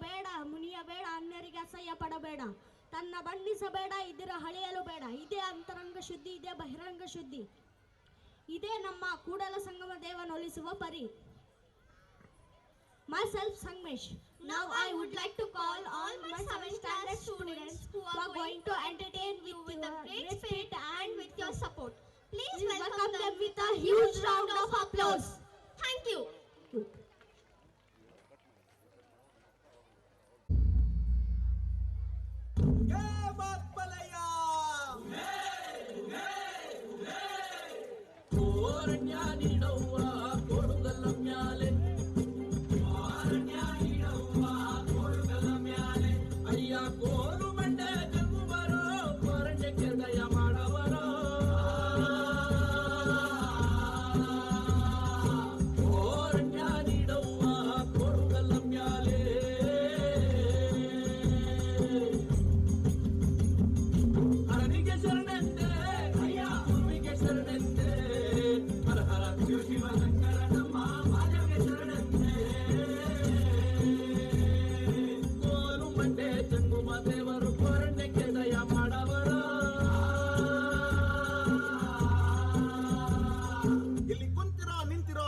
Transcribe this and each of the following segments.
ಬೇಡ, ಮುನಿಯಬೇಡ, ಅನ್ಯರಿಗೆ ಅಸಹ್ಯ ಪಡಬೇಡ, ತನ್ನ ಬಣ್ಣಿಸಬೇಡ, ಇದರ ಹಳೆಯಲು ಬೇಡ. ಇದೇ ಅಂತರಂಗ ಶುದ್ಧಿ, ಇದೇ ಬಹಿರಂಗ ಶುದ್ಧಿ, ಇದೇ ನಮ್ಮ ಕೂಡಲ ಸಂಗಮ ದೇವನೊಲಿಸುವ ಪರಿ. Myself Sangmesh. Now I would like to call all my 7th standard students who are going to entertain you with a great spirit and with your support. Please welcome them with a huge round of applause. Thank you.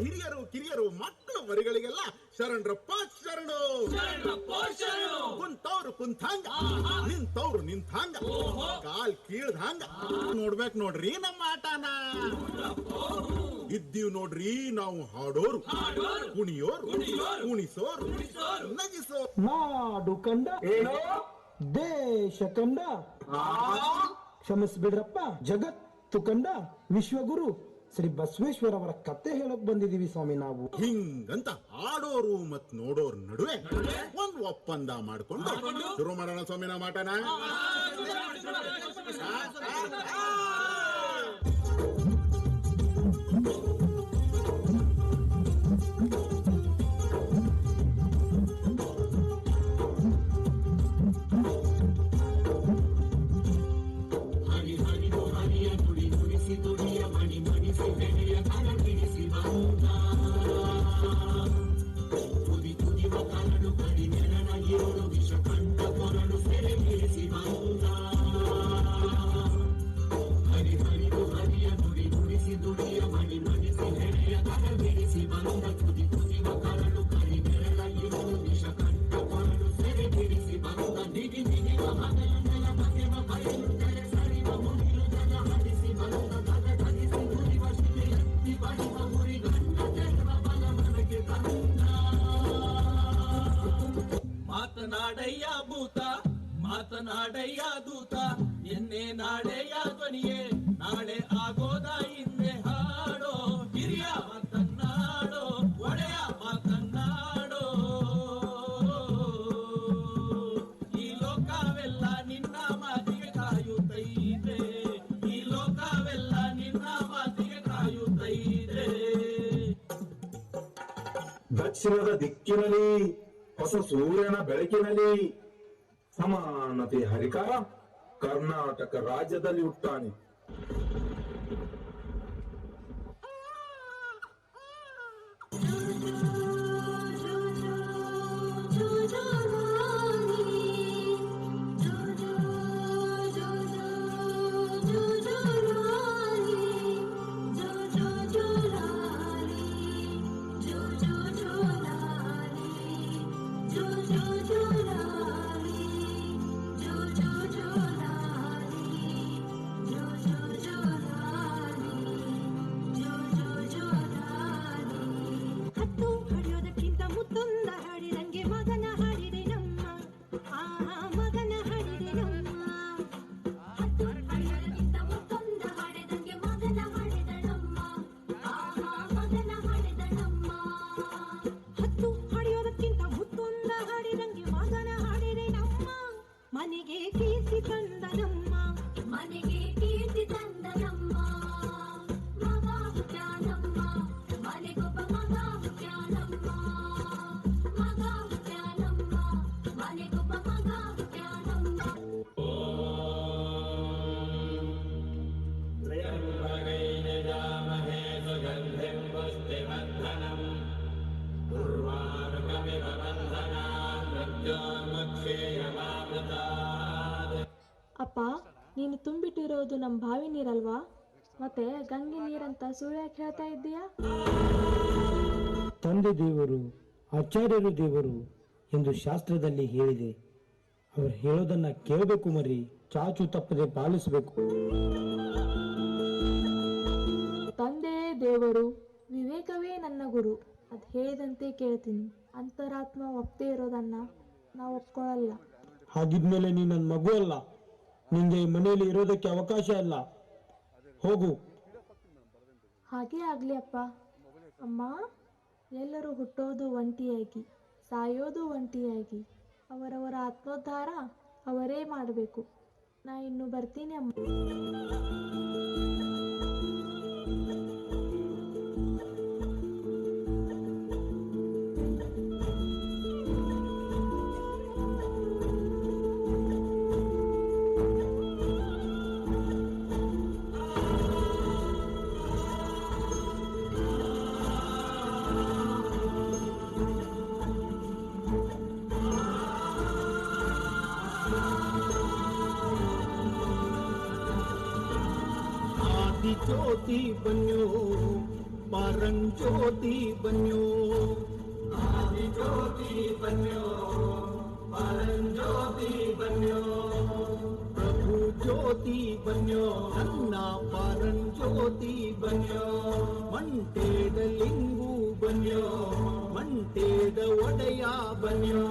ಹಿರಿಯರು ಕಿರಿಯರು ಮಕ್ಕಳು ಮರಿಗಳಿಗೆಲ್ಲ ಶರಣರಪ್ಪ ಶರಣು. ಕುಂತವ್ರು ಕುಂತಾಂಗ, ನಿಂತವ್ರು ನಿಂತಾಂಗ, ಕಾಲ್ ಕೀಳ್ದಂಗ ನೋಡ್ಬೇಕು ನೋಡ್ರಿ ನಮ್ಮ ಆಟನ. ಇದ್ದೀವ್ ನೋಡ್ರಿ ನಾವು ಹಾಡೋರು, ಕುಣಿಯೋರು, ಕುಣಿಸೋರು, ನಗಿಸೋರು. ನಾಡು ಕಂಡ ಏನೋ ದೇಶ ಕಂಡ ಕ್ಷಮಿಸ್ಬಿಡ್ರಪ್ಪ ಜಗತ್ತು ಕಂಡ ವಿಶ್ವಗುರು ಶ್ರೀ ಬಸವೇಶ್ವರ ಅವರ ಕತೆ ಹೇಳಕ್ ಬಂದಿದೀವಿ ಸ್ವಾಮಿ ನಾವು. ಹಿಂಗಂತ ಆಡೋರು ಮತ್ ನೋಡೋರ್ ನಡುವೆ ಒಂದ್ ಒಪ್ಪಂದ ಮಾಡ್ಕೊಂಡು ಶುರು ಮಾಡೋಣ ಸ್ವಾಮಿ ನಮ್ಮ ಆಟನ. ಮಾತನಾಡಯ್ಯ ಭೂತ, ಮಾತನಾಡಯ್ಯ ದೂತ, ಎನ್ನೆ ನಾಳೆಯ ಧ್ವನಿಯೇ, ನಾಳೆ ಆಗೋದ ಹಿಂದೆ ಹಾಡೋ, ಹಿರಿಯ ಮಾತನ್ನಾಡೋ, ಒಡೆಯ ಮಾತನ್ನಾಡೋ. ಈ ಲೋಕವೆಲ್ಲ ನಿನ್ನ ಮಾತಿಗೆ ಕಾಯುತ್ತೈತೆ, ಈ ಲೋಕವೆಲ್ಲ ನಿನ್ನ ಮಾತಿಗೆ ಕಾಯುತ್ತೈತೆ. ದಕ್ಷಿಣದ ದಿಕ್ಕಿನಲ್ಲಿ ಹೊಸ ಸೂರ್ಯನ ಬೆಳಕಿನಲ್ಲಿ ಸಮಾನತೆ ಹರಿಕಾರ ಕರ್ನಾಟಕ ರಾಜ್ಯದಲ್ಲಿ ಹುಟ್ಟಾನೆ. ನಮ್ಮ ಬಾವಿ ನೀರಲ್ವಾ? ಮತ್ತೆ ಗಂಗೆ ನೀರಂತ ಸುಳ್ಳು ಯಾಕೆ ಹೇಳ್ತಾ ಇದ್ದೀಯಾ? ತಂದೆ ದೇವರು, ಆಚಾರ್ಯರು ದೇವರು ಎಂದು ಶಾಸ್ತ್ರದಲ್ಲಿ ಹೇಳಿದೆ. ಅವರು ಹೇಳೋದನ್ನ ಕೇಳಬೇಕು ಮರಿ, ಚಾಚು ತಪ್ಪದೆ ಪಾಲಿಸಬೇಕು. ತಂದೆ ದೇವರು, ವಿವೇಕವೇ ನನ್ನ ಗುರು. ಅದು ಹೇಳಿದಂತೆ ಕೇಳ್ತೀನಿ. ಅಂತರಾತ್ಮ ಒಪ್ಪದೇ ಇರೋದನ್ನ ನಾವು ಒಪ್ಕೊಳ್ಳಲ್ಲ. ಹಾಗಿದ್ಮೇಲೆ ನೀ ನನ್ನ ಮಗು ಅಲ್ಲ, ನಿಂಗೆ ಈ ಮನೆಯಲ್ಲಿ ಇರೋದಕ್ಕೆ ಅವಕಾಶ ಇಲ್ಲ. ಹೋಗು. ಹಾಗೇ ಆಗಲಿ ಅಪ್ಪ. ಅಮ್ಮ, ಎಲ್ಲರೂ ಹುಟ್ಟೋದು ಒಂಟಿಯಾಗಿ, ಸಾಯೋದು ಒಂಟಿಯಾಗಿ. ಅವರವರ ಆತ್ಮೋದ್ಧಾರ ಅವರೇ ಮಾಡಬೇಕು. ನಾ ಇನ್ನು ಬರ್ತೀನಿ ಅಮ್ಮ. ज्योति बन्यो परम ज्योति बन्यो, आदि ज्योति बन्यो परम ज्योति बन्यो, प्रभु ज्योति बन्यो अन्ना परम ज्योति बन्यो, मंटेद लिंगु बन्यो मंटेद ಒಡೆಯ बन्यो,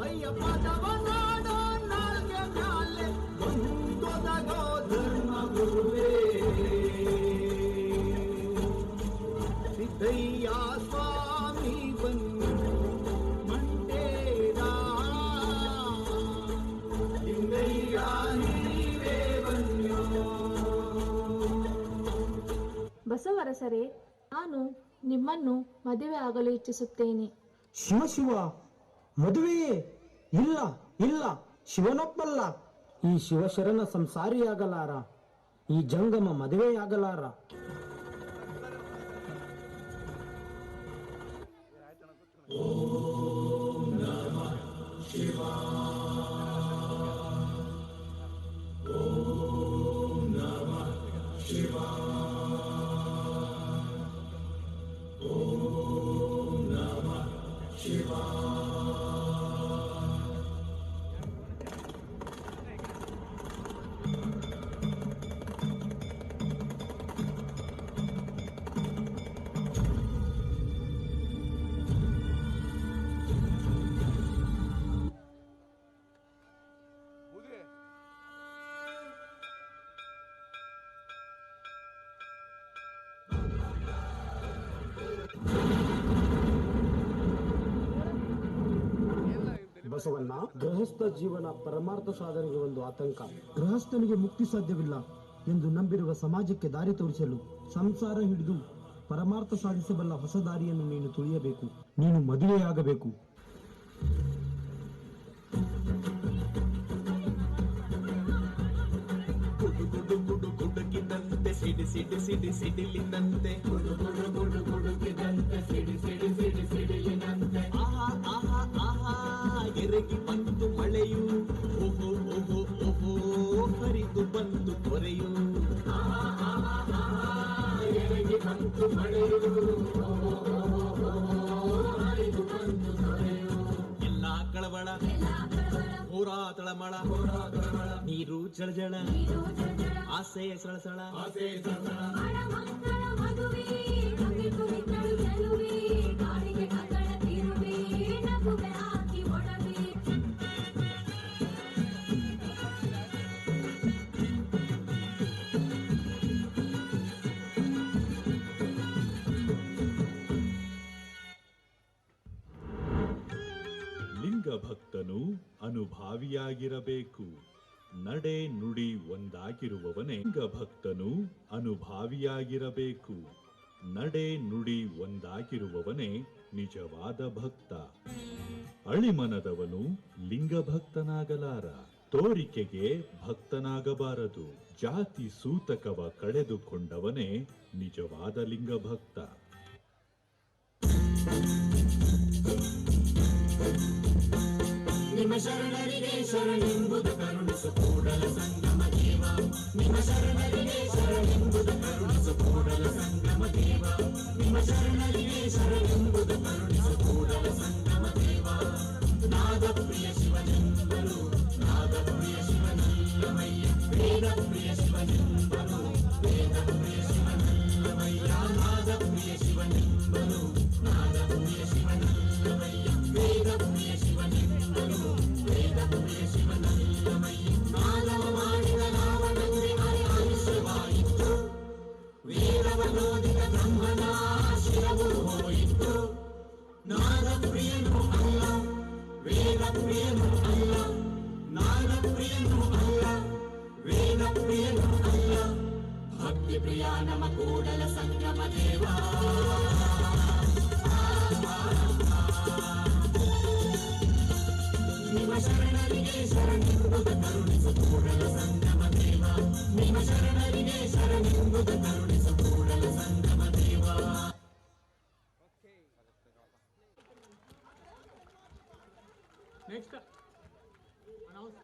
ಅಯ್ಯಪ್ಪನವನಾಡ ನಾಲ್ಗೆ ಮ್ಯಾಲೆ ಬಂದೊದಗೋ ಧರ್ಮ ಗುರುವೇ, ಸಿದ್ದಯ್ಯ ಸ್ವಾಮಿ ಬನ್ನಿ ಮಂಟೇದ, ಲಿಂಗಯ್ಯ ನೀವೇ ಬನ್ಯೋ. ಬಸವರಸರೇ, ನಾನು ನಿಮ್ಮನ್ನು ಮದುವೆ ಆಗಲು ಇಚ್ಛಿಸುತ್ತೇನೆ. ಶಿವ ಶಿವ, ಮದುವೆಯೇ? ಇಲ್ಲ ಇಲ್ಲ, ಶಿವನೊಪ್ಪಲ್ಲ. ಈ ಶಿವಶರಣ ಸಂಸಾರಿಯಾಗಲಾರ, ಈ ಜಂಗಮ ಮದುವೆಯಾಗಲಾರ. ಬಸವಣ್ಣ, ಗೃಹಸ್ಥ ಜೀವನ ಪರಮಾರ್ಥ ಸಾಧನೆಗೆ ಒಂದು ಆತಂಕ. ಗೃಹಸ್ಥನಿಗೆ ಮುಕ್ತಿ ಸಾಧ್ಯವಿಲ್ಲ ಎಂದು ನಂಬಿರುವ ಸಮಾಜಕ್ಕೆ ದಾರಿ ತೋರಿಸಲು ಸಂಸಾರ ಹಿಡಿದು ಪರಮಾರ್ಥ ಸಾಧಿಸಬಲ್ಲ ಹೊಸ ದಾರಿಯನ್ನು ನೀನು ತುಳಿಯಬೇಕು. ನೀನು ಮದುವೆಯಾಗಬೇಕು. ಗುಡುಗಿದಂತೆ ಸಿಡಿ ಸಿಡಿ ಸಿಡಿ ಸಿಡಿಲಿನಂತೆ, ಗುಡುಗಿದಂತೆ ಸಿಡಿ ಸಿಡಿ ಸಿಡಿ ಸಿಡಿಲಿನಂತೆ, ಆಹಾ ಆಹಾ ಆಹಾ ಎರಗಿ ಬಂತು ಮಳೆಯು, ಓಹೋ ಓಹೋ ಓಹೋ ಹರಿದು ಬಂತು ತೊರೆಯು, ಎರಗಿ ಬಂತು ಮಳೆಯು, ಓಹೋ ಓಹೋ ಹರಿದು ಬಂತು ತೊರೆಯು. ಎಲ್ಲ ಕಳವಳ ಹೋರಾತಳಮಳ, ನೀರು ಜಳಜಳ, ಆಸೆ ಸಳಸಳ, ಲಿಂಗ ಭಕ್ತನು ಅನುಭಾವಿಯಾಗಿರಬೇಕು. ನಡೆ ನುಡಿ ಒಂದಾಗಿರುವವನೇ ಲಿಂಗ ಭಕ್ತನು ಅನುಭಾವಿಯಾಗಿರಬೇಕು. ನಡೆ ನುಡಿ ಒಂದಾಗಿರುವವನೇ ನಿಜವಾದ ಭಕ್ತ. ಅಳಿಮನದವನು ಲಿಂಗ ಭಕ್ತನಾಗಲಾರ. ತೋರಿಕೆಗೆ ಭಕ್ತನಾಗಬಾರದು. ಜಾತಿ ಸೂತಕವ ಕಳೆದುಕೊಂಡವನೇ ನಿಜವಾದ ಲಿಂಗ ಭಕ್ತ. ನಿಮ್ಮ ಶರಣರಿಗೆ ಶರಣೆಂಬುದು ಕರುಣಿಸು ಕೂಡಲ ಸಂಗಮ ದೇವ. Next.